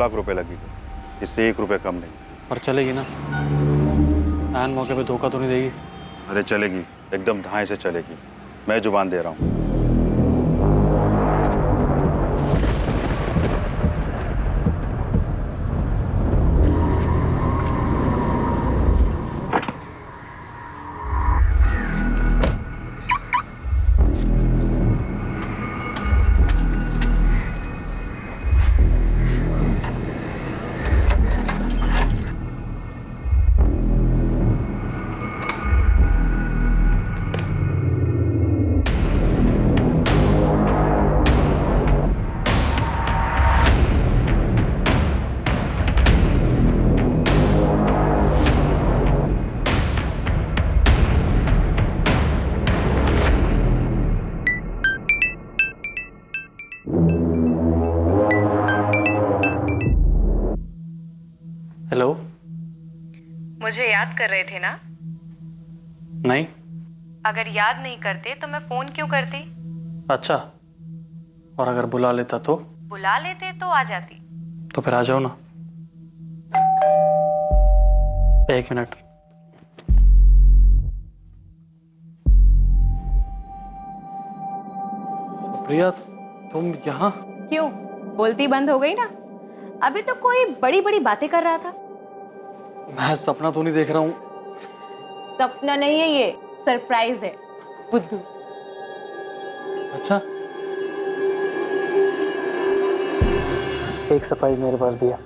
लाख रुपए लगेंगे, इससे 1 रुपए कम नहीं। पर चलेगी ना? ऐन मौके पे धोखा तो नहीं देगी? अरे चलेगी, एकदम धाए से चलेगी, मैं जुबान दे रहा हूँ। हेलो। मुझे याद कर रहे थे ना? नहीं। अगर याद नहीं करते तो मैं फोन क्यों करती? अच्छा, और अगर बुला लेता तो? बुला लेते तो आ जाती। तो फिर आ जाओ ना। 1 मिनट। प्रिया, तुम यहाँ? क्यों, बोलती बंद हो गई ना? अभी तो कोई बड़ी बड़ी बातें कर रहा था। मैं सपना तो नहीं देख रहा हूँ? सपना नहीं है, ये सरप्राइज है बुद्धू। अच्छा, एक सरप्राइज मेरे पास भी है।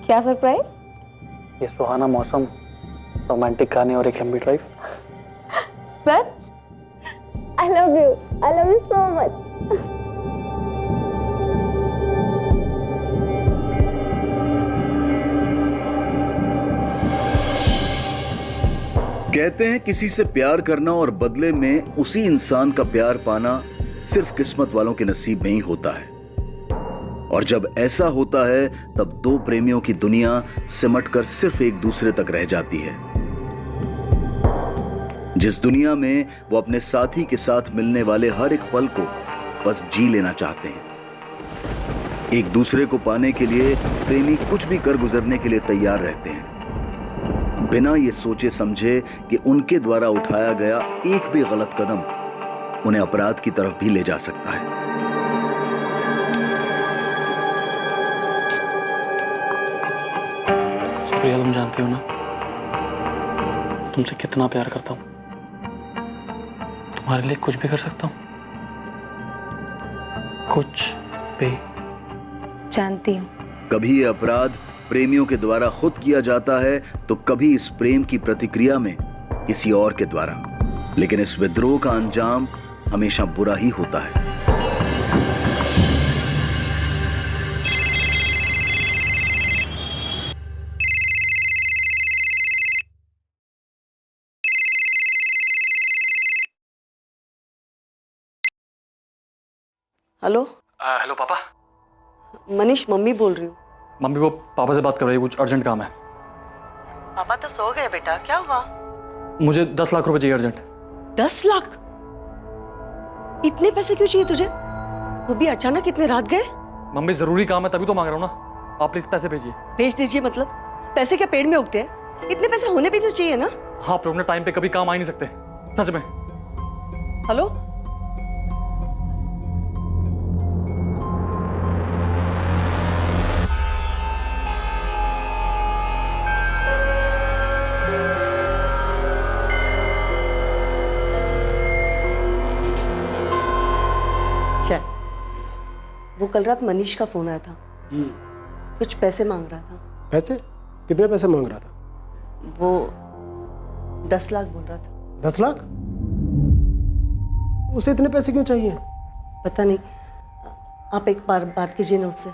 क्या सरप्राइज? ये सुहाना मौसम, रोमांटिक गाने और एक लंबी drive. Such? I love you so much. कहते हैं किसी से प्यार करना और बदले में उसी इंसान का प्यार पाना सिर्फ किस्मत वालों के नसीब में ही होता है। और जब ऐसा होता है तब दो प्रेमियों की दुनिया सिमटकर सिर्फ एक दूसरे तक रह जाती है। जिस दुनिया में वो अपने साथी के साथ मिलने वाले हर एक पल को बस जी लेना चाहते हैं। एक दूसरे को पाने के लिए प्रेमी कुछ भी कर गुजरने के लिए तैयार रहते हैं, बिना ये सोचे समझे कि उनके द्वारा उठाया गया एक भी गलत कदम उन्हें अपराध की तरफ भी ले जा सकता है। प्रिया, तुम जानती हो ना, तुमसे कितना प्यार करता हूँ। तुम्हारे लिए कुछ भी कर सकता हूँ, कुछ भी। जानती हूँ। कभी ये अपराध प्रेमियों के द्वारा खुद किया जाता है तो कभी इस प्रेम की प्रतिक्रिया में किसी और के द्वारा, लेकिन इस विद्रोह का अंजाम हमेशा बुरा ही होता है। हेलो। हेलो पापा। मनीष, मम्मी बोल रही हूँ। मम्मी को पापा से बात कर रही है, कुछ अर्जेंट काम है। पापा तो सो गए बेटा, क्या हुआ? मुझे 10 लाख रुपए चाहिए अर्जेंट। 10 लाख? इतने पैसे क्यों चाहिए तुझे? वो भी अचानक इतने रात गए? मम्मी, जरूरी काम है तभी तो मांग रहा हूँ ना। आप प्लीज पैसे भेजिए। भेज दीजिए मतलब? पैसे क्या पेड़ में उगते हैं? इतने पैसे होने भी तो चाहिए ना। हाँ, पर अपने टाइम पे कभी काम आ ही नहीं सकते, सच में। हेलो। वो कल रात मनीष का फोन आया था। कुछ पैसे मांग रहा था। पैसे? कितने पैसे मांग रहा था? वो 10 लाख बोल रहा था। 10 लाख? उसे इतने पैसे क्यों चाहिए? पता नहीं, आप एक बार बात कीजिए ना उससे।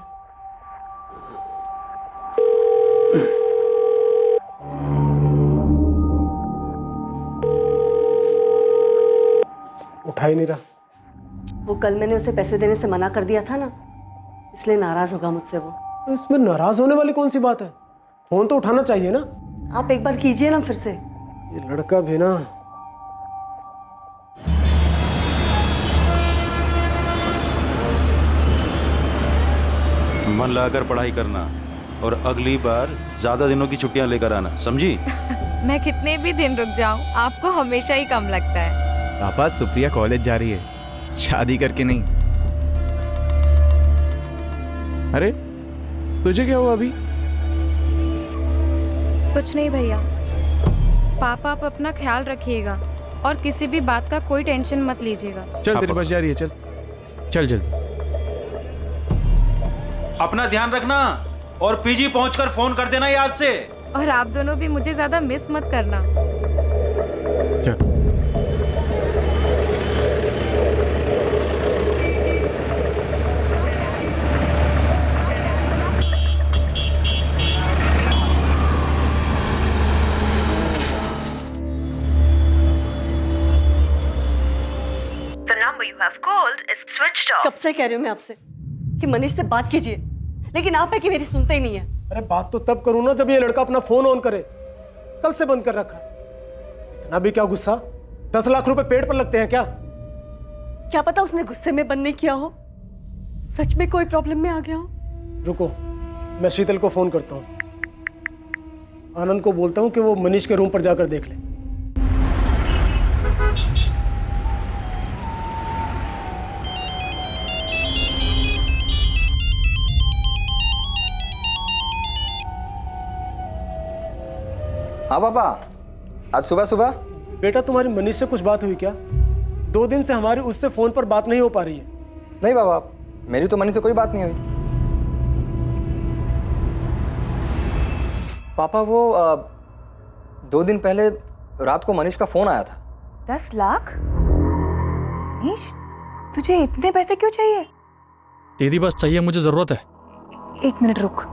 उठा ही नहीं रहा। वो कल मैंने उसे पैसे देने से मना कर दिया था ना, इसलिए नाराज होगा मुझसे वो। तो इसमें नाराज होने वाली कौन सी बात है? फोन तो उठाना चाहिए ना। आप एक बार कीजिए ना फिर से। ये लड़का भी ना। मन लगाकर पढ़ाई करना और अगली बार ज्यादा दिनों की छुट्टियां लेकर आना, समझी? मैं कितने भी दिन रुक जाऊं, आपको हमेशा ही कम लगता है। पापा, सुप्रिया कॉलेज जा रही है, शादी करके नहीं। अरे तुझे क्या हुआ अभी? कुछ नहीं भैया। पापा, आप अपना ख्याल रखिएगा और किसी भी बात का कोई टेंशन मत लीजिएगा। चल, तेरी बस जा रही है, चल चल जल्दी। अपना ध्यान रखना और पीजी पहुंचकर फोन कर देना याद से। और आप दोनों भी मुझे ज्यादा मिस मत करना। चल। कब से कह रही हूँ मैं आपसे कि मनीष से बात कीजिए, लेकिन आप है कि मेरी सुनते ही नहीं है। अरे बात तो तब करूँ ना जब ये लड़का अपना फोन ऑन करे। कल से बंद कर रखा है। इतना भी क्या गुस्सा? 10 लाख रुपए पेट पर लगते हैं क्या? क्या पता उसने गुस्से में बंद नहीं किया हो, सच में कोई प्रॉब्लम में आ गया हो। रुको, मैं शीतल को फोन करता हूँ। आनंद को बोलता हूँ कि वो मनीष के रूम पर जाकर देख ले। हाँ पापा, आज सुबह सुबह। बेटा, तुम्हारी मनीष से कुछ बात हुई क्या? 2 दिन से हमारी उससे फोन पर बात नहीं हो पा रही है। नहीं पापा, मेरी तो मनीष से कोई बात नहीं हुई। पापा वो 2 दिन पहले रात को मनीष का फोन आया था। 10 लाख? मनीष, तुझे इतने पैसे क्यों चाहिए? दीदी बस चाहिए, मुझे जरूरत है। 1 मिनट रुक।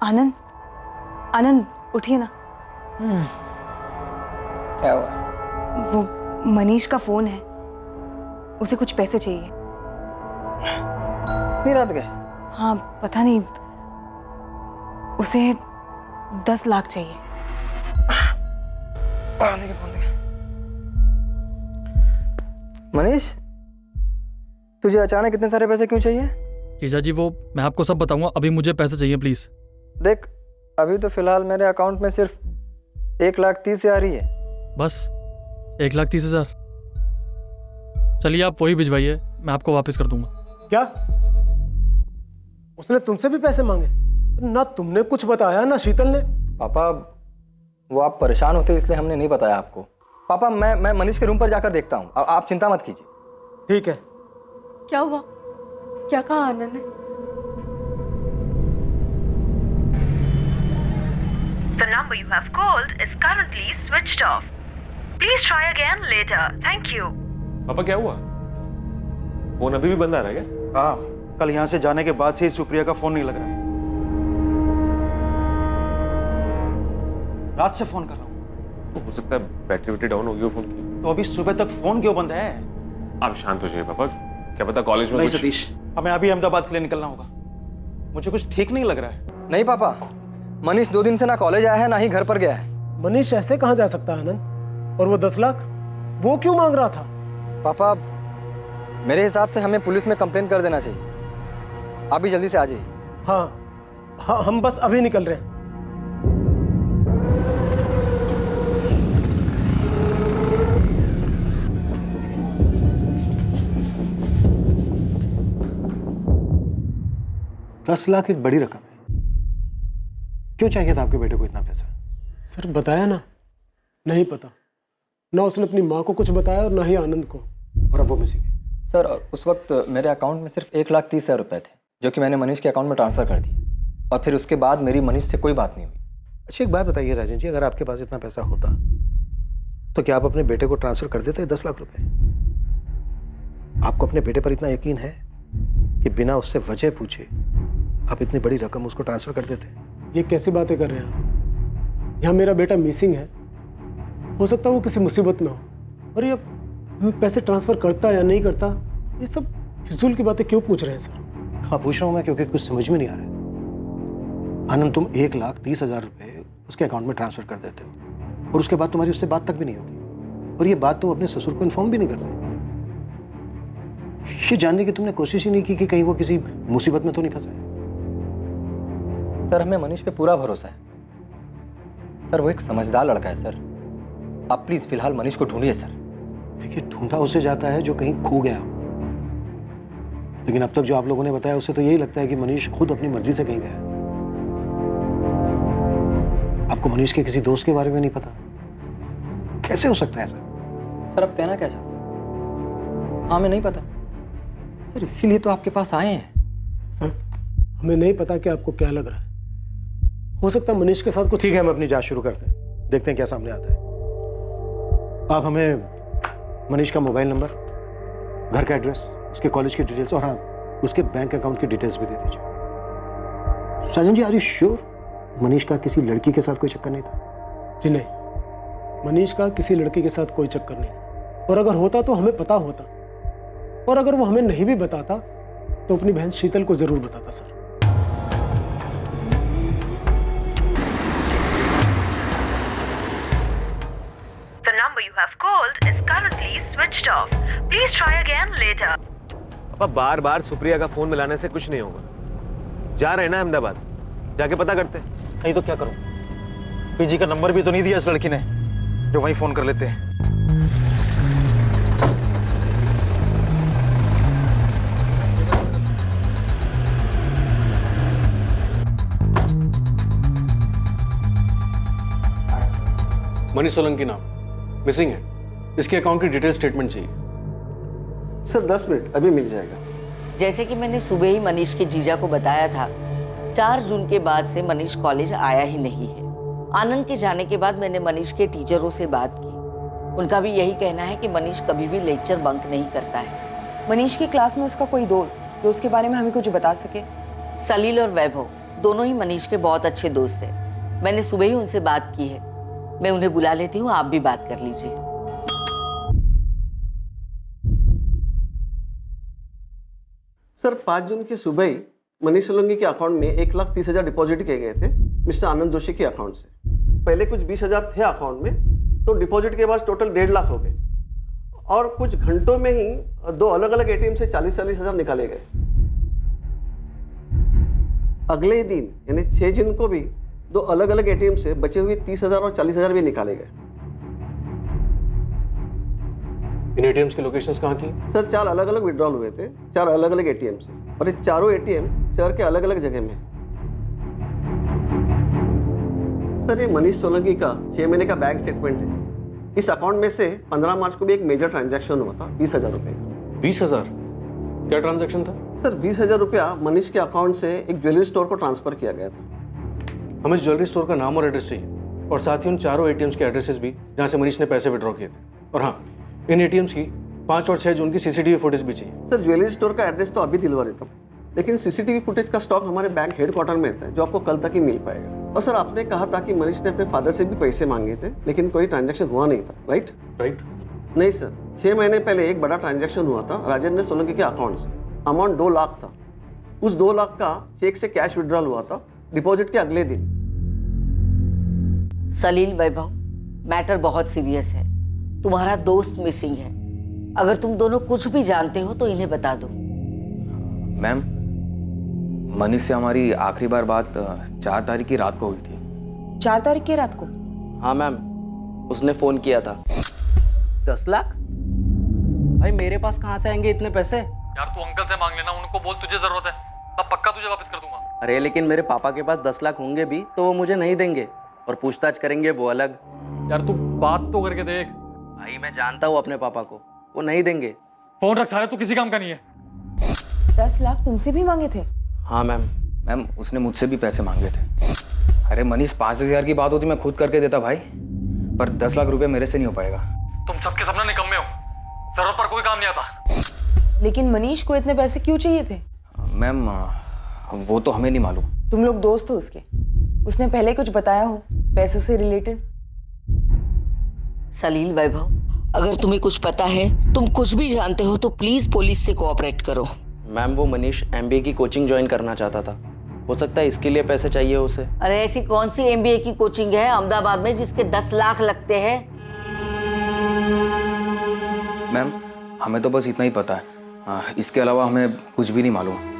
आनंद, आनंद उठिए ना। क्या हुआ? वो मनीष का फोन है, उसे कुछ पैसे चाहिए। नहीं रात गए? हाँ, पता नहीं, उसे 10 लाख चाहिए। मनीष, तुझे अचानक इतने सारे पैसे क्यों चाहिए? जीजा जी, वो मैं आपको सब बताऊंगा, अभी मुझे पैसे चाहिए प्लीज। देख, अभी तो फिलहाल मेरे अकाउंट में सिर्फ 1,30,000 ही है। बस 1,30,000? चलिए आप वही भिजवाइए, मैं आपको वापस कर दूंगा। क्या उसने तुमसे भी पैसे मांगे? ना तुमने कुछ बताया ना शीतल ने। पापा, वो आप परेशान होते इसलिए हमने नहीं बताया आपको। पापा, मैं मनीष के रूम पर जाकर देखता हूँ, आप चिंता मत कीजिए। ठीक है। क्या हुआ? क्या कहा आनंद ने? The number you have called is currently switched off. Please try again later. Thank you. पापा क्या हुआ? फोन अभी भी बंद आ रहा है क्या? हाँ, कल यहाँ से जाने के बाद से ही सुप्रिया का फोन नहीं लग रहा है। रात से फोन कर रहा हूँ। तो हो सकता है बैटरी वैटरी डाउन हो गई हो फोन की। तो अभी सुबह तक फोन क्यों बंद है? आप शांत हो जाइए पापा, क्या पता कॉलेज में नहीं कुछ... सतीश, हमें अभी अहमदाबाद के लिए निकलना होगा। मुझे कुछ ठीक नहीं लग रहा है। नहीं पापा, मनीष 2 दिन से ना कॉलेज आया है ना ही घर पर गया है। मनीष ऐसे कहाँ जा सकता है आनंद? और वो 10 लाख वो क्यों मांग रहा था? पापा, मेरे हिसाब से हमें पुलिस में कंप्लेन कर देना चाहिए। आप भी जल्दी से आ जाइए। हाँ, हम बस अभी निकल रहे हैं। $10 लाख एक बड़ी रकम है। क्यों चाहिए था आपके बेटे को इतना पैसा? सर बताया ना, नहीं पता। ना उसने अपनी माँ को कुछ बताया और ना ही आनंद को। और अब वो मिसिंग है। सर, उस वक्त मेरे अकाउंट में सिर्फ 1,30,000 रुपए थे, जो कि मैंने मनीष के अकाउंट में ट्रांसफर कर दिए। और फिर उसके बाद मेरी मनीष से कोई बात नहीं हुई। अच्छा एक बात बताइए राजन जी, अगर आपके पास इतना पैसा होता तो क्या आप अपने बेटे को ट्रांसफर कर देते 10 लाख रुपए? आपको अपने बेटे पर इतना यकीन है कि बिना उससे वजह पूछे आप इतनी बड़ी रकम उसको ट्रांसफर कर देते? ये कैसी बातें कर रहे हैं आप? यहाँ मेरा बेटा मिसिंग है, हो सकता है वो किसी मुसीबत में हो। और ये पैसे ट्रांसफर करता या नहीं करता, ये सब फिजूल की बातें क्यों पूछ रहे हैं सर? हाँ पूछ रहा हूँ मैं, क्योंकि कुछ समझ में नहीं आ रहा है। आनंद, तुम 1,30,000 रुपए उसके अकाउंट में ट्रांसफर कर देते हो और उसके बाद तुम्हारी उससे बात तक भी नहीं होती, और ये बात तुम अपने ससुर को इन्फॉर्म भी नहीं कर रहे। ये जानने की तुमने कोशिश ही नहीं की कि कहीं वो किसी मुसीबत में तो नहीं फंसा है? सर हमें मनीष पे पूरा भरोसा है सर, वो एक समझदार लड़का है सर। आप प्लीज फिलहाल मनीष को ढूंढिए सर। देखिए, ढूंढा उसे जाता है जो कहीं खो गया हो, लेकिन अब तक जो आप लोगों ने बताया उससे तो यही लगता है कि मनीष खुद अपनी मर्जी से कहीं गया है। आपको मनीष के किसी दोस्त के बारे में नहीं पता? कैसे हो सकता है ऐसा? सर आप कहना क्या चाहते हैं? हाँ, हमें नहीं पता सर, इसीलिए तो आपके पास आए हैं। सर, हमें नहीं पता कि आपको क्या लग रहा है। हो सकता है मनीष के साथ कुछ। ठीक है, हम अपनी जांच शुरू करते हैं, देखते हैं क्या सामने आता है। आप हमें मनीष का मोबाइल नंबर, घर का एड्रेस, उसके कॉलेज की डिटेल्स और हाँ, उसके बैंक अकाउंट की डिटेल्स भी दे दीजिए। साजन जी, आर यू श्योर मनीष का किसी लड़की के साथ कोई चक्कर नहीं था? जी नहीं, मनीष का किसी लड़की के साथ कोई चक्कर नहीं, और अगर होता तो हमें पता होता, और अगर वो हमें नहीं भी बताता तो अपनी बहन शीतल को जरूर बताता। Sir, The number you have called is currently switched off. Please try again later. पापा बार बार सुप्रिया का फोन मिलाने से कुछ नहीं होगा। जा रहे हैं ना अहमदाबाद, जाके पता करते हैं। नहीं तो क्या करूं? पीजी का नंबर भी तो नहीं दिया इस लड़की ने जो वहीं फोन कर लेते हैं। मनीष सोलंकी नाम, मिसिंग है। इसके अकाउंट की डिटेल स्टेटमेंट चाहिए। सर 10 मिनट, अभी मिल जाएगा। जैसे कि मैंने सुबह ही मनीष के जीजा को बताया था, 4 जून के बाद से मनीष कॉलेज आया ही नहीं है। आनंद के जाने के बाद मैंने मनीष के टीचरों से बात की, उनका भी यही कहना है कि मनीष कभी भी लेक्चर बंक नहीं करता है। मनीष की क्लास में उसका कोई दोस्त जो उसके बारे में हमें कुछ बता सके? सलील और वैभव दोनों ही मनीष के बहुत अच्छे दोस्त हैं। मैंने सुबह ही उनसे बात की है, मैं उन्हें बुला लेती हूँ, आप भी बात कर लीजिए। सर 5 जून की सुबह ही मनीष सोलंकी के अकाउंट में 1,30,000 डिपॉजिट किए गए थे मिस्टर आनंद जोशी के अकाउंट से। पहले कुछ 20,000 थे अकाउंट में, तो डिपॉजिट के बाद टोटल 1.5 लाख हो गए, और कुछ घंटों में ही 2 अलग अलग एटीएम से 40,000 निकाले गए। अगले ही दिन यानी 6 जून को भी 2 अलग अलग एटीएम से बचे हुए 30,000 और 40,000 भी निकाले गए। इन एटीएम्स की लोकेशंस कहाँ की? सर 4 अलग अलग विड्रॉल हुए थे, 4 अलग अलग एटीएम से, और ये चारों एटीएम शहर के अलग अलग जगह में। सर ये मनीष सोलंकी का 6 महीने का बैंक स्टेटमेंट है। इस अकाउंट में से 15 मार्च को भी एक मेजर ट्रांजैक्शन हुआ था 20,000 रुपये का। 20,000? क्या ट्रांजैक्शन था? सर 20,000 रुपया मनीष के अकाउंट से एक ज्वेलरी स्टोर को ट्रांसफर किया गया था। हमें ज्वेलरी स्टोर का नाम और एड्रेस चाहिए, और साथ ही उन चारों एटीएम्स के एड्रेसेस भी जहाँ से मनीष ने पैसे विड्रॉ किए थे। और हाँ, इन एटीएम्स की 5 और 6 जून की सीसीटीवी फुटेज भी चाहिए। सर ज्वेलरी स्टोर का एड्रेस तो अभी दिलवा देता हूँ, लेकिन सीसीटीवी फुटेज का स्टॉक हमारे बैंक हेडक्वार्टर में रहता है, जो आपको कल तक ही मिल पाएगा। और सर आपने कहा था कि मनीष ने अपने फादर से भी पैसे मांगे थे, लेकिन कोई ट्रांजैक्शन हुआ नहीं था, राइट? नहीं सर, 6 महीने पहले एक बड़ा ट्रांजैक्शन हुआ था राजेंद्र सोलंकी के अकाउंट से। अमाउंट 2 लाख था। उस 2 लाख का चेक से कैश विड्रॉल हुआ था डिपॉजिट के अगले दिन। सलील, वैभव, मैटर बहुत सीरियस है। तुम्हारा दोस्त मिसिंग है। अगर तुम दोनों कुछ भी जानते हो तो इन्हें बता दो। मैम, मनीष से हमारी आखिरी बार बात 4 तारीख की रात को हुई थी। 4 तारीख की रात को? हाँ मैम, उसने फोन किया था। 10 लाख? भाई मेरे पास कहाँ से आएंगे इतने पैसे? यार तू अंकल से मांग लेना, उनको बोल तुझे जरूरत है, तब पक्का तुझे वापस कर दूंगा। अरे लेकिन मेरे पापा के पास 10 लाख होंगे भी तो वो मुझे नहीं देंगे, और पूछताछ करेंगे वो अलग। यार तू बात तो करके देख। भाई मैं जानता हूँ अपने पापा को, वो नहीं देंगे। फोन रख सारे, तू किसी काम का नहीं है। 10 लाख तुमसे भी मांगे थे? हाँ मैम, उसने मुझसे भी पैसे मांगे थे। अरे मनीष 5,000 की बात होती मैं खुद करके देता भाई, पर 10 लाख रुपए मेरे से नहीं हो पाएगा। तुम सबके सपने निकम्मे हो, जरूरत पर कोई काम नहीं आता। लेकिन मनीष को इतने पैसे क्यों चाहिए थे? मैम वो तो हमें नहीं मालूम। तुम लोग दोस्त हो उसके? उसने पहले कुछ बताया हो पैसों से रिलेटेड? सलील, वैभव, अगर तुम्हें कुछ पता है, तुम कुछ भी जानते हो तो प्लीज पुलिस से कोऑपरेट करो। मैम वो मनीष MBA की कोचिंग ज्वाइन करना चाहता था, हो सकता है इसके लिए पैसे चाहिए उसे। अरे ऐसी कौन सी MBA की कोचिंग है अहमदाबाद में जिसके 10 लाख लगते हैं? मैम हमें तो बस इतना ही पता है, इसके अलावा हमें कुछ भी नहीं मालूम।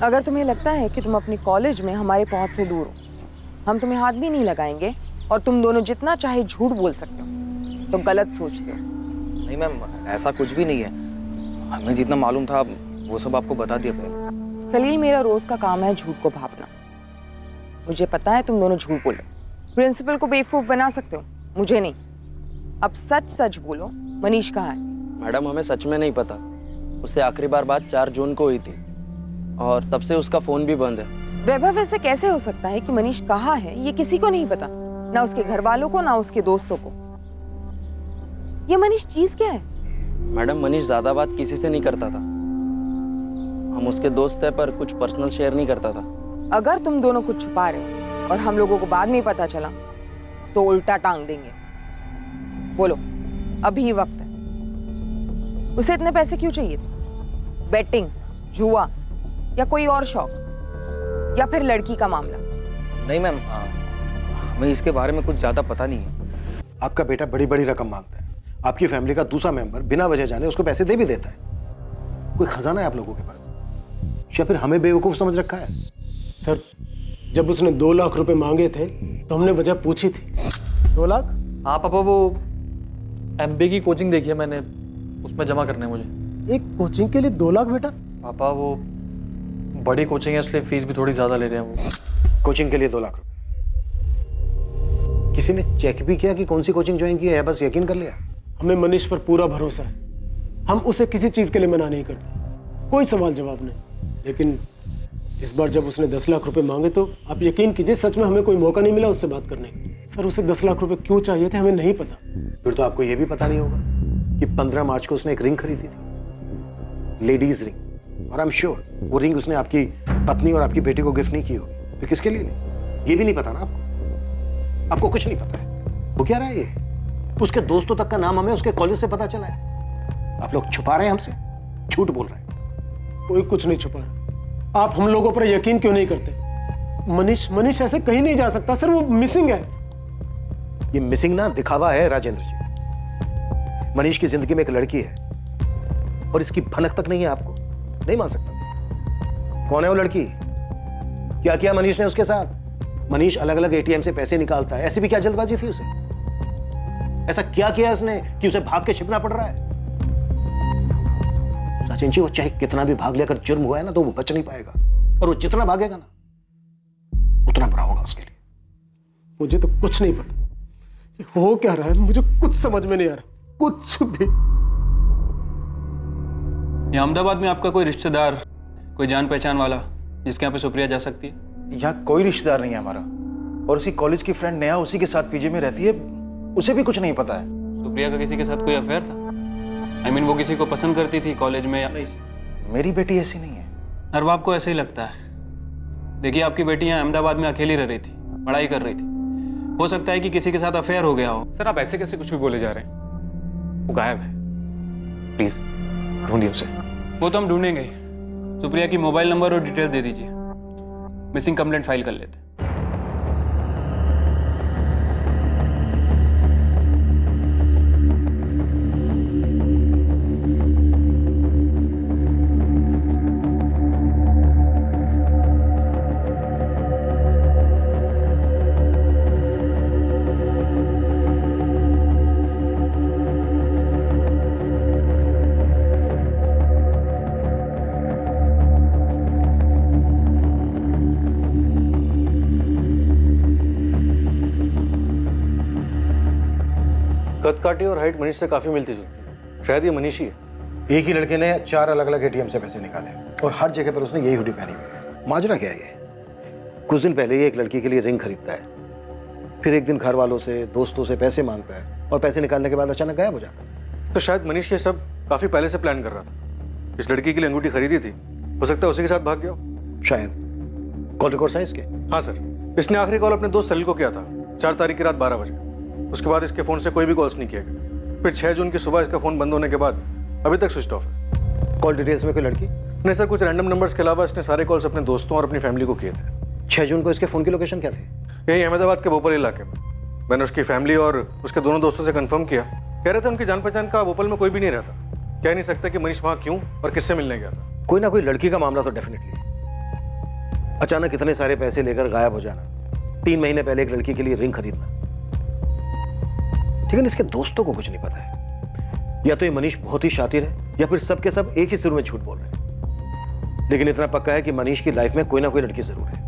अगर तुम्हें लगता है कि तुम अपने कॉलेज में हमारे पहुंच से दूर हो, हम तुम्हें हाथ भी नहीं लगाएंगे और तुम दोनों जितना चाहे झूठ बोल सकते हो, तो गलत सोचते हो। नहीं मैम, ऐसा कुछ भी नहीं है। हमें जितना मालूम था वो सब आपको बता दिया पहले। सलील, मेरा रोज का काम है झूठ को भापना। मुझे पता है तुम दोनों झूठ बोलो, प्रिंसिपल को बेवकूफ बना सकते हो, मुझे नहीं। अब सच सच बोलो, मनीष कहाँ है? मैडम, हमें सच में नहीं पता। उससे आखिरी बार बात 4 जून को हुई थी और तब से उसका फोन भी बंद है। वैभव, ऐसे कैसे हो सकता है कि मनीष कहाँ है ये किसी को नहीं पता, ना उसके घर वालों को ना उसके दोस्तों को। ये मनीष चीज क्या है? मैडम, मनीष ज्यादा बात किसी से नहीं करता था। हम उसके दोस्त है पर कुछ पर्सनल शेयर नहीं करता था। अगर तुम दोनों कुछ छुपा रहे हो और हम लोगों को बाद में पता चला तो उल्टा टांग देंगे। बोलो, अभी वक्त है। उसे इतने पैसे क्यों चाहिए थे? बेटिंग, जुआ या कोई और शौक, या फिर लड़की का मामला? नहीं मैम, हमें इसके बारे में कुछ ज्यादा पता नहीं है। आपका बेटा बड़ी बड़ी रकम मांगता है, आपकी फैमिली का दूसरा मेंबर बिना वजह जाने उसको पैसे दे भी देता है। कोई खजाना है आप लोगों के पास, या फिर हमें बेवकूफ समझ रखा है? सर, जब उसने 2 लाख रुपए मांगे थे तो हमने वजह पूछी थी। 2 लाख? हाँ पापा, वो MBA की कोचिंग देखी है मैंने, उसमें जमा करने हैं मुझे। एक कोचिंग के लिए 2 लाख बेटा? पापा, वो बड़ी कोचिंग है इसलिए फीस भी थोड़ी ज्यादा ले रहे हैं वो। कोचिंग के लिए 2 लाख रुपए? किसी ने चेक भी किया कि कौन सी कोचिंग ज्वाइन की है, बस यकीन कर लिया? हमें मनीष पर पूरा भरोसा है, हम उसे किसी चीज के लिए मना नहीं करते, कोई सवाल जवाब नहीं। लेकिन इस बार जब उसने 10 लाख रुपए मांगे तो आप यकीन कीजिए सच में हमें कोई मौका नहीं मिला उससे बात करने का। सर, उसे 10 लाख रुपए क्यों चाहिए थे हमें नहीं पता। फिर तो आपको यह भी पता नहीं होगा कि 15 मार्च को उसने एक रिंग खरीदी थी, लेडीज रिंग, और आई एम श्योर वो रिंग उसने आपकी पत्नी और आपकी बेटी को गिफ्ट नहीं की होगी। फिर किसके लिए ली? ये भी नहीं पता ना आपको? आपको कुछ नहीं पता है। वो क्या रहा है ये? उसके दोस्तों तक का नाम हमें उसके कॉलेज से पता चला है। आप लोग छुपा रहे हैं हमसे, झूठ बोल रहे हैं। कोई कुछ नहीं छुपा रहा। आप हम लोगों पर यकीन क्यों नहीं करते? मनीष ऐसे कहीं नहीं जा सकता सर, वो मिसिंग है। ये मिसिंग ना दिखावा है राजेंद्र जी। मनीष की जिंदगी में एक लड़की है और इसकी भनक तक नहीं है, आपको नहीं मान सकता। कौन है वो लड़की? क्या किया मनीष ने उसके साथ? मनीष अलग अलग ATM से पैसे निकालता है, ऐसी भी क्या जल्दबाजी थी उसे? ऐसा क्या किया उसने कि उसे भाग के छिपना पड़ रहा है? राजेंद्र जी, वो चाहे कितना भी भाग लेकर जुर्म हुआ है ना, तो वो बच नहीं पाएगा, और वो जितना भागेगा ना उतना बुरा होगा उसके लिए। मुझे तो कुछ नहीं पता ये हो क्या रहा है, मुझे कुछ समझ में नहीं आ रहा, कुछ भी। अहमदाबाद में आपका कोई रिश्तेदार, कोई जान पहचान वाला जिसके यहाँ पे सुप्रिया जा सकती है? यहाँ कोई रिश्तेदार नहीं है हमारा, और उसी कॉलेज की फ्रेंड नेहा उसी के साथ पीजी में रहती है, उसे भी कुछ नहीं पता है। सुप्रिया का किसी के साथ कोई अफेयर था? I mean, वो किसी को पसंद करती थी कॉलेज में या नहीं? मेरी बेटी ऐसी नहीं है। हर बाप को ऐसे ही लगता है। देखिए, आपकी बेटी यहाँ अहमदाबाद में अकेली रह रही थी, पढ़ाई कर रही थी, हो सकता है कि किसी के साथ अफेयर हो गया हो। सर, आप ऐसे कैसे कुछ भी बोले जा रहे हैं? वो गायब है, प्लीज ढूंढिए उसे। वो तो हम ढूंढेंगे। सुप्रिया की मोबाइल नंबर और डिटेल दे दीजिए, मिसिंग कंप्लेंट फाइल कर लेते। कदकाठी और हाइट मनीष से काफी मिलती जुलती, शायद ये मनीष ही है। एक ही लड़के ने 4 अलग अलग ATM से पैसे निकाले और हर जगह पर उसने यही हुडी पहनी हुई है। माजरा क्या है ये? कुछ दिन पहले ही एक लड़की के लिए रिंग खरीदता है, फिर एक दिन घर वालों से दोस्तों से पैसे मांगता है और पैसे निकालने के बाद अचानक गायब हो जाता है। तो शायद मनीष ये सब काफी पहले से प्लान कर रहा था। इस लड़की के लिए अंगूठी खरीदी थी, हो सकता है उसी के साथ भाग गया हो। शायद। कॉल रिकॉर्ड है इसके? हाँ सर, इसने आखिरी कॉल अपने दोस्त सलील को किया था 4 तारीख की रात 12 बजे। उसके बाद इसके फोन से कोई भी कॉल्स नहीं किया गया। फिर 6 जून की सुबह इसका फ़ोन बंद होने के बाद अभी तक स्विच ऑफ है। कॉल डिटेल्स में कोई लड़की? नहीं सर, कुछ रैंडम नंबर्स के अलावा इसने सारे कॉल्स अपने दोस्तों और अपनी फैमिली को किए थे। 6 जून को इसके फ़ोन की लोकेशन क्या थी? यही अहमदाबाद के भोपाल इलाके में। मैंने उसकी फैमिली और उसके दोनों दोस्तों से कंफर्म किया, कह रहे थे उनकी जान पहचान का भोपाल में कोई भी नहीं रहता। कह नहीं सकते कि मनीष वहाँ क्यों और किससे मिलने गया था। कोई ना कोई लड़की का मामला तो डेफिनेटली। अचानक इतने सारे पैसे लेकर गायब हो जाना, 3 महीने पहले एक लड़की के लिए रिंग खरीदना, लेकिन इसके दोस्तों को कुछ नहीं पता है। या तो ये मनीष बहुत ही शातिर है या फिर सब के सब एक ही सुर में झूठ बोल रहे हैं। लेकिन इतना पक्का है कि मनीष की लाइफ में कोई ना कोई लड़की जरूर है।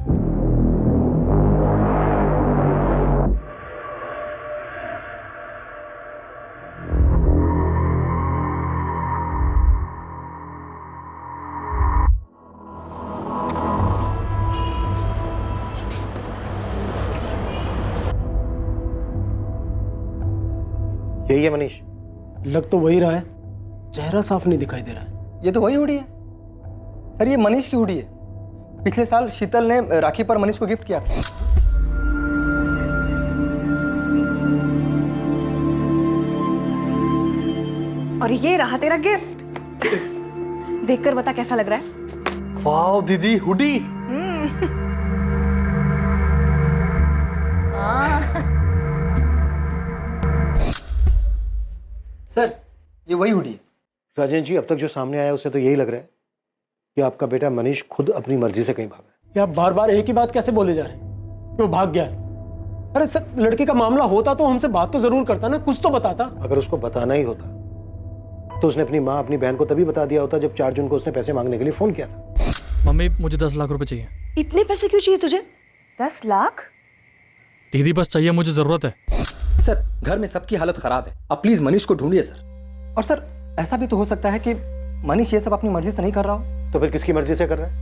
यही है मनीष? लग तो वही रहा है, चेहरा साफ नहीं दिखाई दे रहा है। ये तो वही हुडी है सर, ये मनीष की हुडी है। पिछले साल शीतल ने राखी पर मनीष को गिफ्ट किया था। और ये रहा तेरा गिफ्ट। देखकर बता कैसा लग रहा है? वाओ दीदी, हुडी। सर ये वही हुडी है। राजेंद्र जी, अब तक जो सामने आया उससे तो यही लग रहा है कि आपका बेटा मनीष खुद अपनी मर्जी से कहीं भागा है। या बार बार एक ही बात कैसे बोले जा रहे हैं कि वो भाग गया है? अरे सर, लड़के का मामला होता तो हमसे बात तो जरूर करता ना, कुछ तो बताता। अगर उसको बताना ही होता तो उसने अपनी माँ अपनी बहन को तभी बता दिया होता जब 4 जून को उसने पैसे मांगने के लिए फोन किया था। मम्मी, मुझे 10 लाख रुपए चाहिए। इतने पैसे क्यों चाहिए तुझे? 10 लाख? दीदी बस चाहिए, मुझे जरूरत है। सर घर में सबकी हालत खराब है, आप प्लीज मनीष को ढूंढिए सर। और सर ऐसा भी तो हो सकता है कि मनीष ये सब अपनी मर्जी से नहीं कर रहा हो। तो फिर किसकी मर्जी से कर रहा है?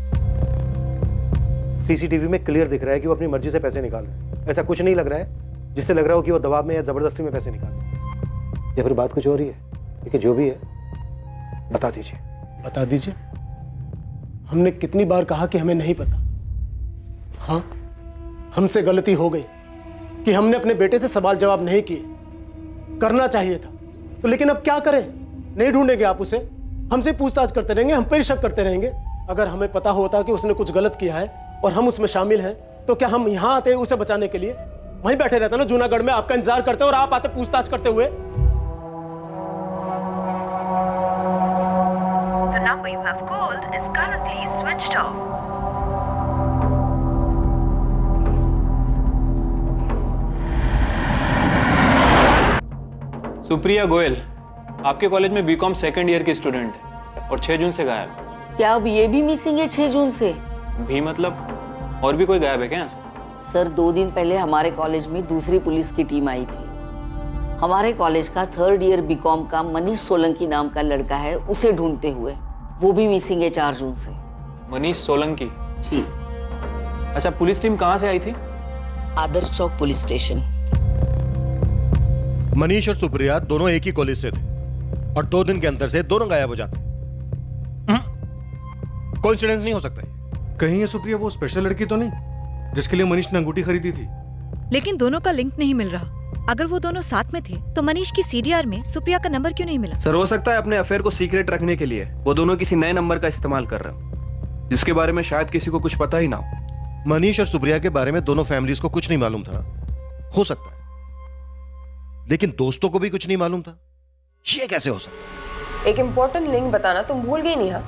सीसीटीवी में क्लियर दिख रहा है कि वो अपनी मर्जी से पैसे निकाल रहे हैं। ऐसा कुछ नहीं लग रहा है जिससे लग रहा हो कि वो दबाव में या जबरदस्ती में पैसे निकाल रहे हैं। या फिर बात कुछ और ही है। लेकिन जो भी है बता दीजिए। बता दीजिए। हमने कितनी बार कहा कि हमें नहीं पता। हाँ, हमसे गलती हो गई कि हमने अपने बेटे से सवाल जवाब नहीं किए। करना चाहिए था तो, लेकिन अब क्या करें? नहीं ढूंढेंगे आप उसे, हमसे पूछताछ करते रहेंगे, हम पर ही शक करते रहेंगे। अगर हमें पता होता कि उसने कुछ गलत किया है और हम उसमें शामिल हैं, तो क्या हम यहाँ आते उसे बचाने के लिए? वहीं बैठे रहते ना जूनागढ़ में, आपका इंतजार करते और आप आते पूछताछ करते हुए। The number you have called is currently switched off. Supriya Goyal आपके कॉलेज में बीकॉम सेकंड ईयर की स्टूडेंट है और 6 जून से गायब। क्या अब ये भी मिसिंग है 6 जून से? भी मतलब और भी कोई गायब है क्या यहाँ से? सर 2 दिन पहले हमारे कॉलेज में दूसरी पुलिस की टीम आई थी। हमारे कॉलेज का 3rd ईयर बीकॉम का मनीष सोलंकी नाम का लड़का है, उसे ढूंढते हुए। वो भी मिसिंग है 4 जून से। मनीष सोलंकी? जी। अच्छा, पुलिस टीम कहाँ से आई थी? आदर्श चौक पुलिस स्टेशन। मनीष और सुप्रिया दोनों एक ही कॉलेज से थे और 2 दिन के अंतर से दोनों गायब हो जाते। कोइंसिडेंस नहीं हो सकता है। कहीं ये सुप्रिया वो स्पेशल लड़की तो नहीं जिसके लिए मनीष ने अंगूठी खरीदी थी? लेकिन दोनों का लिंक नहीं मिल रहा। अगर वो दोनों साथ में थे तो मनीष की सीडीआर में सुप्रिया का नंबर क्यों नहीं मिला? सर हो सकता है अपने अफेयर को सीक्रेट रखने के लिए वो दोनों किसी नए नंबर का इस्तेमाल कर रहे हो, जिसके बारे में शायद किसी को कुछ पता ही ना हो। मनीष और सुप्रिया के बारे में दोनों फैमिलीज को कुछ नहीं मालूम था, हो सकता है, लेकिन दोस्तों को भी कुछ नहीं मालूम था। ये कैसे हो सकता? एक इम्पोर्टेंट लिंक बताना तुम भूल गई नेहा।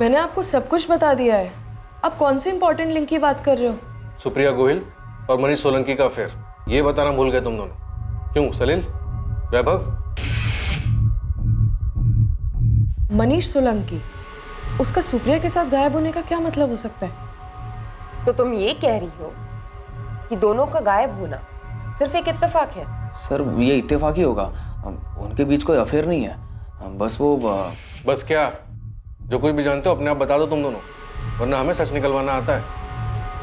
मैंने आपको सब कुछ बता दिया है, आप कौन से इम्पोर्टेंट लिंक की बात कर रहे हो? सुप्रिया गोयल और मनीष सोलंकी का अफेयर, ये बताना भूल गए तुम दोनों। क्यों सलील, वैभव? मनीष सोलंकी, उसका सुप्रिया के साथ गायब होने का क्या मतलब हो सकता है? तो तुम ये कह रही हो कि दोनों का गायब होना सिर्फ एक इत्तेफाक है? सर ये इत्तेफाक ही होगा, उनके बीच कोई अफेयर नहीं है, बस वो बस क्या? जो कुछ भी जानते हो अपने आप बता दो तुम दोनों, वरना हमें सच निकलवाना आता है।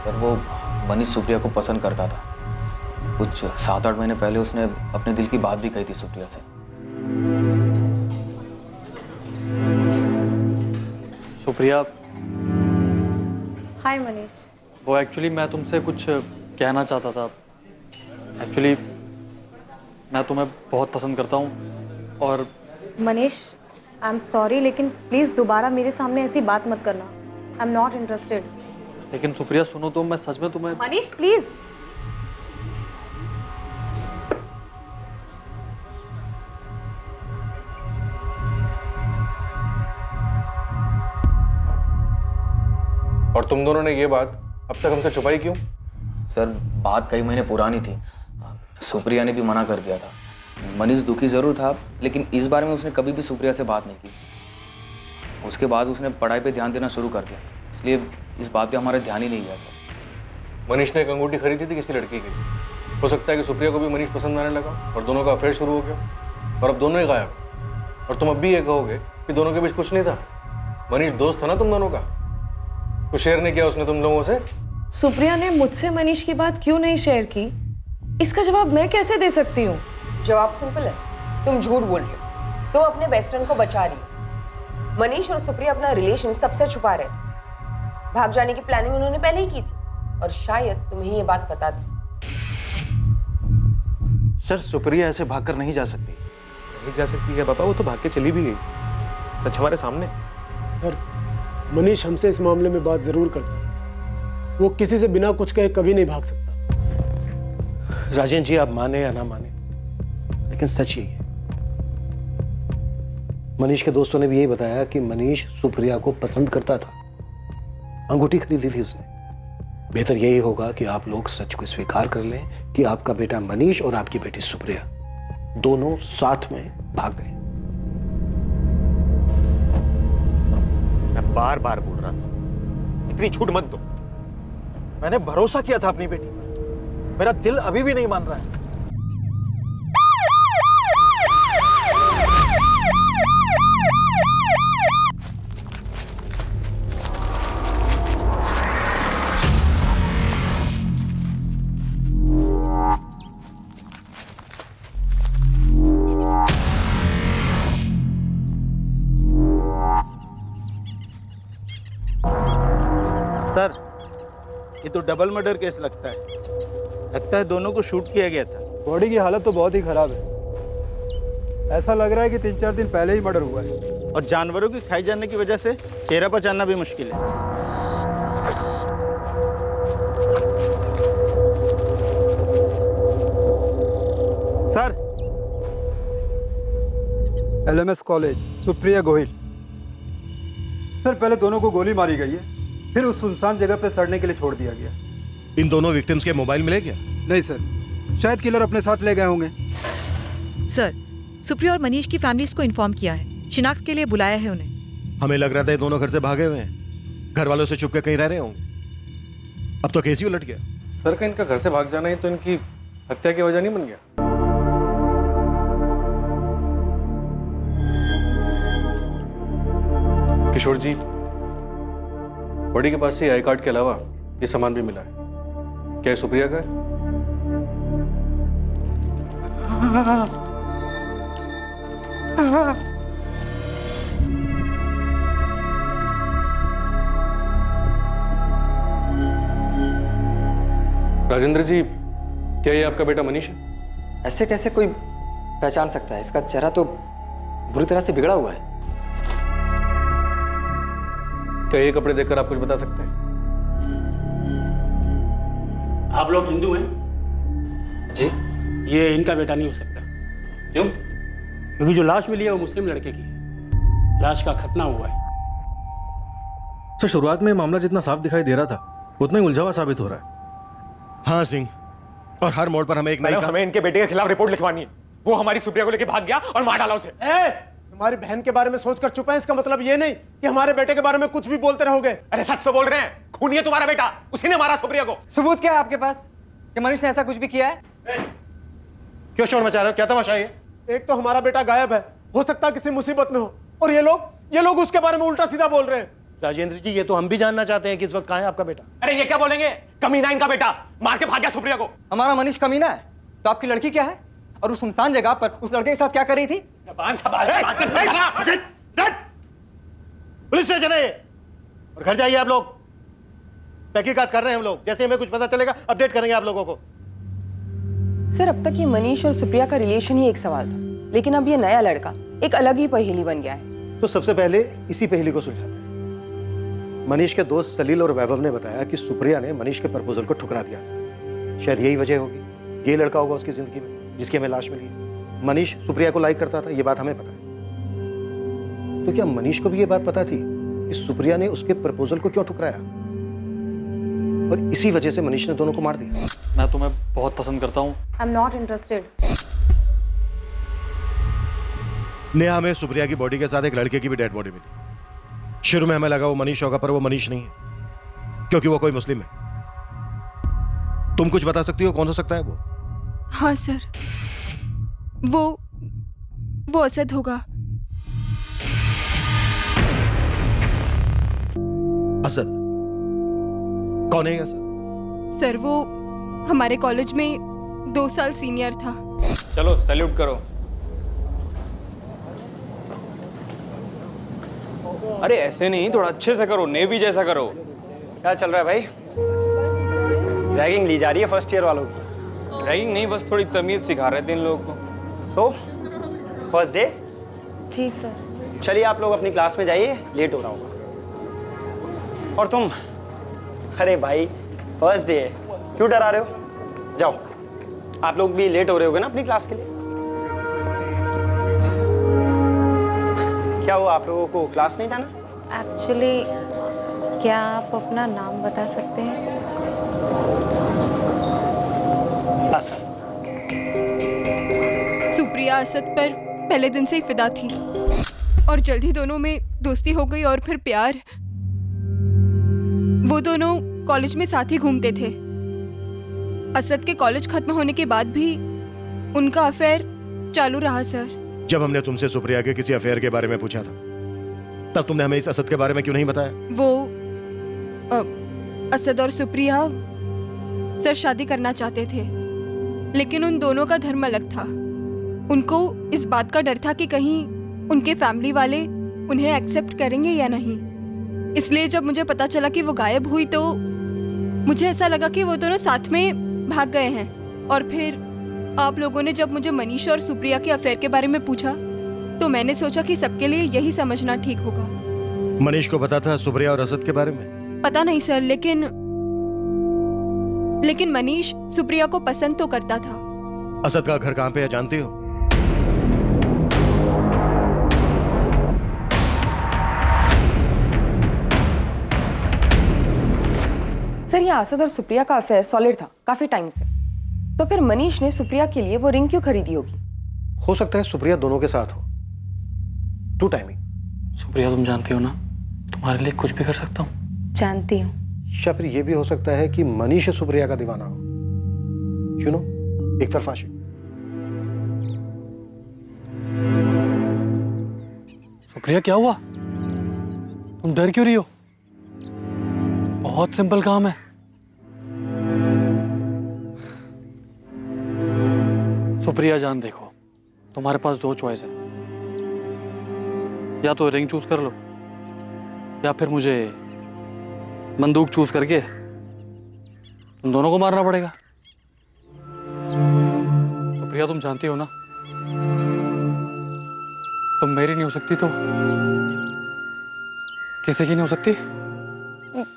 सर वो मनीष सुप्रिया को पसंद करता था। कुछ 7-8 महीने पहले उसने अपने दिल की बात भी कही थी सुप्रिया से। सुप्रिया, हाय मनीष। वो एक्चुअली मैं तुमसे कुछ कहना चाहता था। एक्चुअली मैं तुम्हें बहुत पसंद करता हूँ और मनीष, आई एम सॉरी, लेकिन प्लीज दोबारा मेरे सामने ऐसी बात मत करना। I am not interested. लेकिन सुप्रिया सुनो तो, मैं सच में तुम्हें। मनीष प्लीज। और तुम दोनों ने ये बात अब तक हमसे छुपाई क्यों? सर बात कई महीने पुरानी थी, सुप्रिया ने भी मना कर दिया था। मनीष दुखी जरूर था, लेकिन इस बारे में उसने कभी भी सुप्रिया से बात नहीं की। उसके बाद उसने पढ़ाई पे ध्यान देना शुरू कर दिया, इसलिए इस बात पे हमारा ध्यान ही नहीं गया सर। मनीष ने एक अंगूठी खरीदी थी किसी लड़की की, हो सकता है कि सुप्रिया को भी मनीष पसंद आने लगा और दोनों का अफेयर शुरू हो गया और अब दोनों ही गायब। और तुम अब भी ये कहोगे कि दोनों के बीच कुछ नहीं था? मनीष दोस्त था ना तुम दोनों का, कुछ शेयर नहीं किया उसने तुम लोगों से? सुप्रिया ने मुझसे मनीष की बात क्यों नहीं शेयर की, इसका जवाब मैं कैसे दे सकती हूँ? जवाब सिंपल है, तुम झूठ बोल रही हो। तुम अपने बेस्ट फ्रेंड को बचा रही हो। मनीष और सुप्रिया अपना रिलेशन सबसे छुपा रहे थे। भाग जाने की प्लानिंग उन्होंने पहले ही की थी और शायद तुम्हें ये बात पता थी। सर सुप्रिया ऐसे भागकर नहीं जा सकती। नहीं जा सकती क्या पापा? वो तो भाग के चली भी गई, सच हमारे सामने। सर मनीष हमसे इस मामले में बात जरूर करता है, वो किसी से बिना कुछ कहे कभी नहीं भाग सकता। राजेंद्र जी आप माने या ना माने, लेकिन सच यही है। मनीष के दोस्तों ने भी यही बताया कि मनीष सुप्रिया को पसंद करता था, अंगूठी खरीदी थी उसने। बेहतर यही होगा कि आप लोग सच को स्वीकार कर लें कि आपका बेटा मनीष और आपकी बेटी सुप्रिया दोनों साथ में भाग गए। मैं बार बार बोल रहा था इतनी छूट मत दो। मैंने भरोसा किया था अपनी बेटी पर, मेरा दिल अभी भी नहीं मान रहा है। सर ये तो डबल मर्डर केस लगता है दोनों को शूट किया गया था। बॉडी की हालत तो बहुत ही खराब है, ऐसा लग रहा है कि 3-4 दिन पहले ही मर्डर हुआ है। और जानवरों की खाई जाने की वजह से चेहरा पहचानना भी मुश्किल है। Sir LMS college, Supriya Gohil. Sir पहले दोनों को गोली मारी गई है, फिर उस सुनसान जगह पे सड़ने के लिए छोड़ दिया गया। इन दोनों विक्टिम्स के मोबाइल मिले क्या? नहीं सर, शायद किलर अपने साथ ले गए होंगे। सर सुप्रिया और मनीष की फैमिलीज को इन्फॉर्म किया है, शिनाख्त के लिए बुलाया है उन्हें। हमें लग रहा था ये दोनों घर से भागे हुए हैं, घर वालों से छुप के कहीं रह रहे होंगे। अब तो केस ही उलट गया। सर का इनका घर से भाग जाना ही तो इनकी हत्या की वजह नहीं बन गया? किशोर जी, बॉडी के पास से आई कार्ड के अलावा ये सामान भी मिला है, क्या ये सुप्रिया का है? राजेंद्र जी, क्या ये आपका बेटा मनीष है? ऐसे कैसे कोई पहचान सकता है? इसका चेहरा तो बुरी तरह से बिगड़ा हुआ है। क्या ये कपड़े देखकर आप कुछ बता सकते हैं? आप लोग हिंदू हैं? जी। ये इनका बेटा नहीं हो सकता। क्यों? क्योंकि जो लाश मिली है वो मुस्लिम लड़के की है, लाश का खतना हुआ है। सर शुरुआत में मामला जितना साफ दिखाई दे रहा था उतना ही उलझा हुआ साबित हो रहा है। हाँ सिंह, और हर मोड़ पर हमें एक नई हमें इनके बेटे के खिलाफ रिपोर्ट लिखवानी है। वो हमारी सुप्रिया को लेके भाग गया और मार डाला उसे। हमारी बहन के बारे में सोचकर चुप है, इसका मतलब ये नहीं कि हमारे बेटे के बारे में कुछ भी बोलते रहोगे। अरे सच तो बोल रहे हैं, खूनी है तुम्हारा बेटा, उसी ने मारा सुप्रिया को। सबूत क्या है आपके पास कि मनीष ने ऐसा कुछ भी किया है? क्यों शोर मचा रहे हो? क्या तमाशा है? एक तो हमारा बेटा गायब है, हो सकता है किसी मुसीबत में हो, और ये लोग उसके बारे में उल्टा सीधा बोल रहे हैं। राजेंद्र जी ये तो हम भी जानना चाहते हैं कि इस वक्त कहाँ है आपका बेटा। अरे ये क्या बोलेंगे, कमीना इनका बेटा, मार के भाग गया सुप्रिया को। हमारा मनीष कमीना है तो आपकी लड़की क्या है? और उस सुनसान जगह पर उस लड़के के साथ क्या कर रही थी? पुलिस स्टेशन है और घर जाइए आप लोग, तहकीकात कर रहे हैं हम लोग। जैसे हमें कुछ पता चलेगा अपडेट करेंगे आप लोगों को। सर अब तक ये मनीष और सुप्रिया का रिलेशन ही एक सवाल था, लेकिन अब ये नया लड़का एक अलग ही पहेली बन गया है। तो सबसे पहले इसी पहेली को सुलझाते हैं। मनीष के दोस्त सलील और वैभव ने बताया कि सुप्रिया ने मनीष के प्रपोजल को ठुकरा दिया। शायद यही वजह होगी, ये लड़का होगा उसकी जिंदगी में जिसकी हमें लाश मिली है। मनीष सुप्रिया को लाइक करता था, ये बात हमें पता है। तो क्या मनीष को भी ये बात पता थी कि सुप्रिया ने उसके प्रपोजल को क्यों ठुकराया, और इसी वजह से मनीष ने दोनों को मार दिया? मैं तुम्हें बहुत पसंद करता हूँ। I am not interested. Neha, हमें सुप्रिया की बॉडी के साथ एक लड़के की भी डेड बॉडी मिली। शुरू में हमें लगा वो मनीष होगा, पर वो मनीष नहीं है, क्योंकि वो कोई मुस्लिम है। तुम कुछ बता सकती हो कौन हो सकता है वो? हाँ सर, वो असद होगा। असद? कौन है असद? सर वो हमारे कॉलेज में 2 साल सीनियर था। चलो सैल्यूट करो। अरे ऐसे नहीं, थोड़ा अच्छे से करो, नेवी जैसा करो। क्या चल रहा है भाई? रैगिंग ली जा रही है फर्स्ट ईयर वालों की? रैगिंग नहीं, बस थोड़ी तमीज सिखा रहे थे इन लोगों को। So first day? जी सर। चलिए आप लोग अपनी क्लास में जाइए, लेट हो रहा होगा। और तुम? अरे भाई फर्स्ट डे है, क्यों डरा रहे हो? जाओ, आप लोग भी लेट हो रहे होगे ना अपनी क्लास के लिए। क्या हुआ, आप लोगों को क्लास नहीं जाना? एक्चुअली क्या आप अपना नाम बता सकते हैं? सुप्रिया असद पर पहले दिन से ही फिदा थी और जल्दी दोनों में दोस्ती हो गई और फिर प्यार। वो दोनों कॉलेज में साथ ही घूमते थे। असद के कॉलेज खत्म होने के बाद भी उनका अफेयर चालू रहा सर। जब हमने तुमसे सुप्रिया के किसी अफेयर के बारे में पूछा था, तब तुमने हमें इस असद के बारे में क्यों नहीं बताया? वो असद और सुप्रिया सर शादी करना चाहते थे, लेकिन उन दोनों का धर्म अलग था। उनको इस बात का डर था कि कहीं उनके फैमिली वाले उन्हें एक्सेप्ट करेंगे या नहीं। इसलिए जब मुझे पता चला कि वो गायब हुई तो मुझे ऐसा लगा कि वो दोनों साथ में भाग गए हैं। और फिर आप लोगों ने जब मुझे मनीष और सुप्रिया के अफेयर के बारे में पूछा तो मैंने सोचा कि सबके लिए यही समझना ठीक होगा। मनीष को पता था सुप्रिया और असद के बारे में? पता नहीं सर, लेकिन मनीष सुप्रिया को पसंद तो करता था। असद का घर कहाँ पे है जानती हो? सर ये असद और सुप्रिया का अफेयर सॉलिड था काफी टाइम से, तो फिर मनीष ने सुप्रिया के लिए वो रिंग क्यों खरीदी होगी? हो सकता है सुप्रिया दोनों के साथ हो। To timing. सुप्रिया तुम जानती हो ना, तुम्हारे लिए कुछ भी कर सकता हूँ। जानती हूँ। या फिर ये भी हो सकता है कि मनीष सुप्रिया का दीवाना हो, यू नो, एक तरफा आशिक। सुप्रिया क्या हुआ? तुम डर क्यों रही हो? बहुत सिंपल काम है। सुप्रिया जान, देखो तुम्हारे पास 2 चॉइस है, या तो रिंग चूज कर लो या फिर मुझे बंदूक चूज करके तुम दोनों को मारना पड़ेगा। सुप्रिया तुम जानती हो ना, तुम मेरी नहीं हो सकती तो किसी की नहीं हो सकती।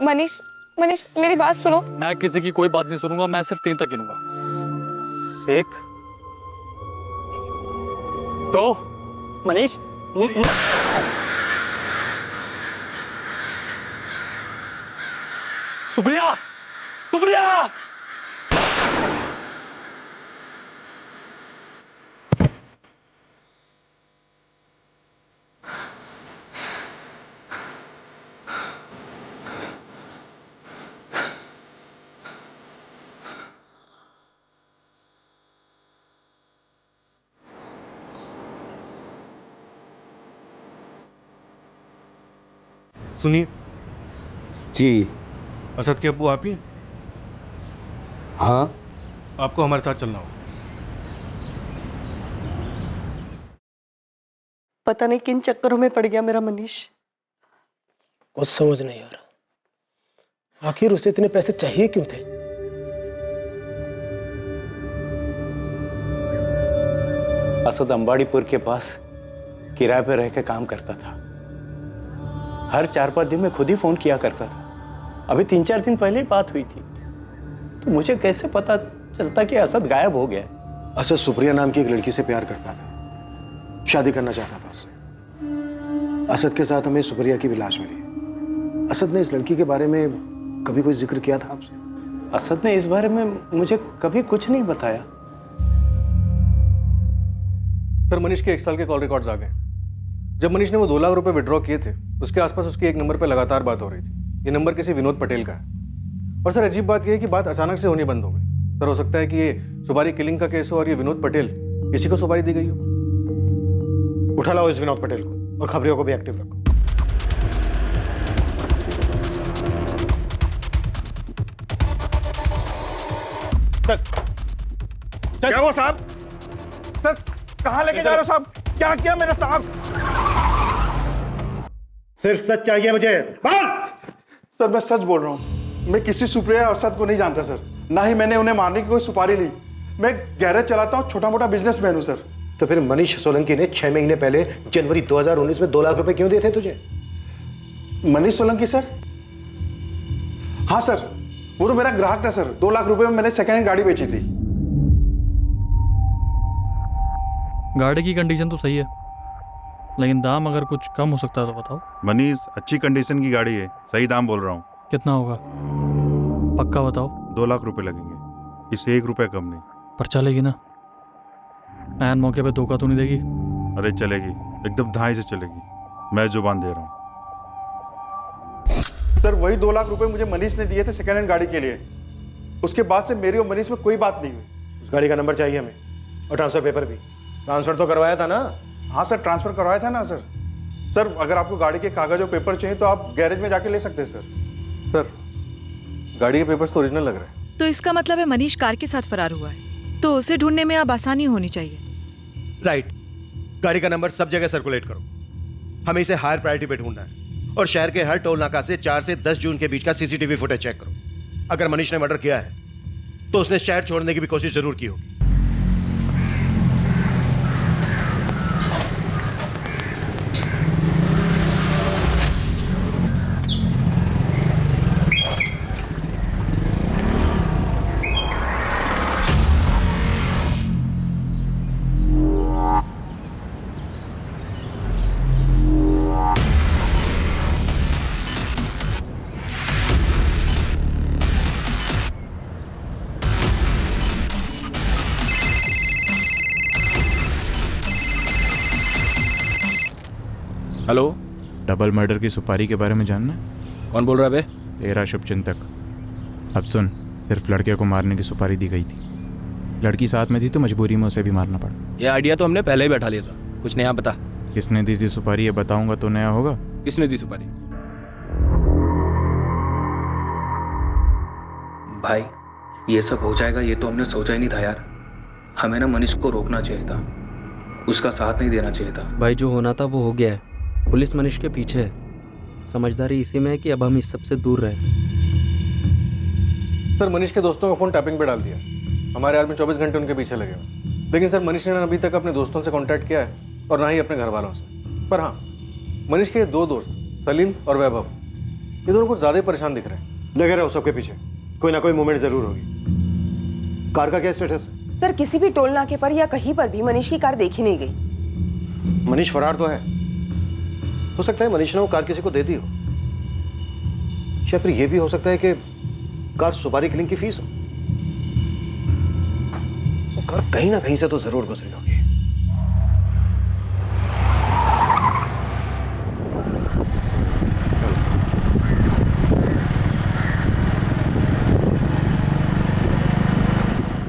मनीष मेरी बात सुनो। मैं किसी की कोई बात नहीं सुनूंगा, मैं सिर्फ 3 तक गिनूंगा। 1 2 मनीष सुप्रिया सुप्रिया सुनिए जी। असद के अब्बू आप ही? हाँ। आपको हमारे साथ चलना होगा। पता नहीं किन चक्करों में पड़ गया मेरा मनीष। कुछ समझ नहीं आ रहा, आखिर उसे इतने पैसे चाहिए क्यों थे? असद अंबाड़ीपुर के पास किराए पर रह के काम करता था। हर 4-5 दिन में खुद ही फोन किया करता था। अभी 3-4 दिन पहले ही बात हुई थी, तो मुझे कैसे पता चलता कि असद गायब हो गया? असद सुप्रिया नाम की एक लड़की से प्यार करता था, शादी करना चाहता था उससे। असद के साथ हमें सुप्रिया की भी लाश मिली। असद ने इस लड़की के बारे में कभी कोई जिक्र किया था आपसे? असद ने इस बारे में मुझे कभी कुछ नहीं बताया। सर, मनीष के 1 साल के कॉल रिकॉर्ड्स आ गए। जब मनीष ने वो 2 लाख रुपए विड्रॉ किए थे, उसके आसपास उसकी एक नंबर पर लगातार बात हो रही थी। ये नंबर किसी विनोद पटेल का है। और सर, अजीब बात यह है कि बात अचानक से होनी बंद हो गई। सर, हो सकता है कि ये सुपारी किलिंग का केस हो और ये विनोद पटेल, इसी को सुपारी दी गई हो। उठा लाओ इस विनोद पटेल को और खबरियों को भी एक्टिव रखो। क्या वो साहब? सर, कहाँ लेके जा रहे हो साहब? क्या किया मेरे साहब? सिर्फ सच चाहिए मुझे। सर, मैं सच बोल रहा हूँ। मैं किसी सुप्रिया और असद को नहीं जानता सर। ना ही मैंने उन्हें मारने की कोई सुपारी ली। मैं गैरेज चलाता हूँ, छोटा मोटा बिजनेसमैन हूँ सर। तो फिर मनीष सोलंकी ने 6 महीने पहले जनवरी 2019 में 2 लाख रुपए क्यों दिए थे तुझे? मनीष सोलंकी सर? हाँ सर, वो तो मेरा ग्राहक था सर। 2 लाख रुपए में मैंने सेकेंड हैंड गाड़ी बेची थी। गाड़ी की कंडीशन तो सही है, लेकिन दाम अगर कुछ कम हो सकता है तो बताओ। मनीष, अच्छी कंडीशन की गाड़ी है, सही दाम बोल रहा हूँ। कितना होगा पक्का बताओ। 2 लाख रुपए लगेंगे, इससे 1 रुपया कम नहीं। पर चलेगी ना? ऐन मौके पे धोखा तो नहीं देगी? अरे चलेगी, एकदम धाई से चलेगी। मैं जुबान दे रहा हूँ। सर, वही 2 लाख रुपए मुझे मनीष ने दिए थे सेकेंड हैंड गाड़ी के लिए। उसके बाद से मेरी और मनीष में कोई बात नहीं हुई। उस गाड़ी का नंबर चाहिए हमें और ट्रांसफर पेपर भी। ट्रांसफर तो करवाया था ना? हाँ सर, ट्रांसफर करवाया था ना सर। सर, अगर आपको गाड़ी के कागज और पेपर चाहिए तो आप गैरेज में जाके ले सकते हैं सर। सर, गाड़ी के पेपर्स तो ओरिजिनल लग रहे हैं। तो इसका मतलब है मनीष कार के साथ फरार हुआ है, तो उसे ढूंढने में अब आसानी होनी चाहिए। राइट। गाड़ी का नंबर सब जगह सर्कुलेट करो। हमें इसे हायर प्रायोरिटी पे ढूंढना है और शहर के हर टोल नाका से 4 से 10 जून के बीच का सीसीटीवी फुटेज चेक करो। अगर मनीष ने मर्डर किया है तो उसने शहर छोड़ने की भी कोशिश जरूर की होगी। हेलो, डबल मर्डर की सुपारी के बारे में जानना है? कौन बोल रहा है बे? तेरा शुभचिंतक। अब सुन, सिर्फ लड़के को मारने की सुपारी दी गई थी। लड़की साथ में थी तो मजबूरी में उसे भी मारना पड़ा। ये आइडिया तो हमने पहले ही बैठा लिया था। कुछ नया बता। किसने दी थी सुपारी, ये बताऊंगा तो नया होगा। किसने दी सुपारी? भाई, ये सब हो जाएगा ये तो हमने सोचा ही नहीं था यार। हमें ना मनीष को रोकना चाहिए था, उसका साथ नहीं देना चाहिए था। भाई, जो होना था वो हो गया है। पुलिस मनीष के पीछे है। समझदारी इसी में है कि अब हम इस सबसे दूर रहे। सर, मनीष के दोस्तों का फोन टैपिंग पे डाल दिया। हमारे आदमी 24 घंटे उनके पीछे लगे हुए। लेकिन सर, मनीष ने अभी तक अपने दोस्तों से कांटेक्ट किया है और ना ही अपने घर वालों से। पर हाँ, मनीष के 2 दोस्त सलीम और वैभव, ये दोनों कुछ ज्यादा ही परेशान दिख रहे हैं। लगे रहो सबके पीछे, कोई ना कोई मूवमेंट जरूर होगी। कार का क्या स्टेटस है? सर, किसी भी टोल नाके पर या कहीं पर भी मनीष की कार देखी नहीं गई। मनीष फरार तो है, हो सकता है मनीष ने वो कार किसी को दे दी हो, या फिर ये भी हो सकता है कि कार सुपारी किलिंग की फीस हो। वो कार कहीं ना कहीं से तो जरूर गुजरी होगी।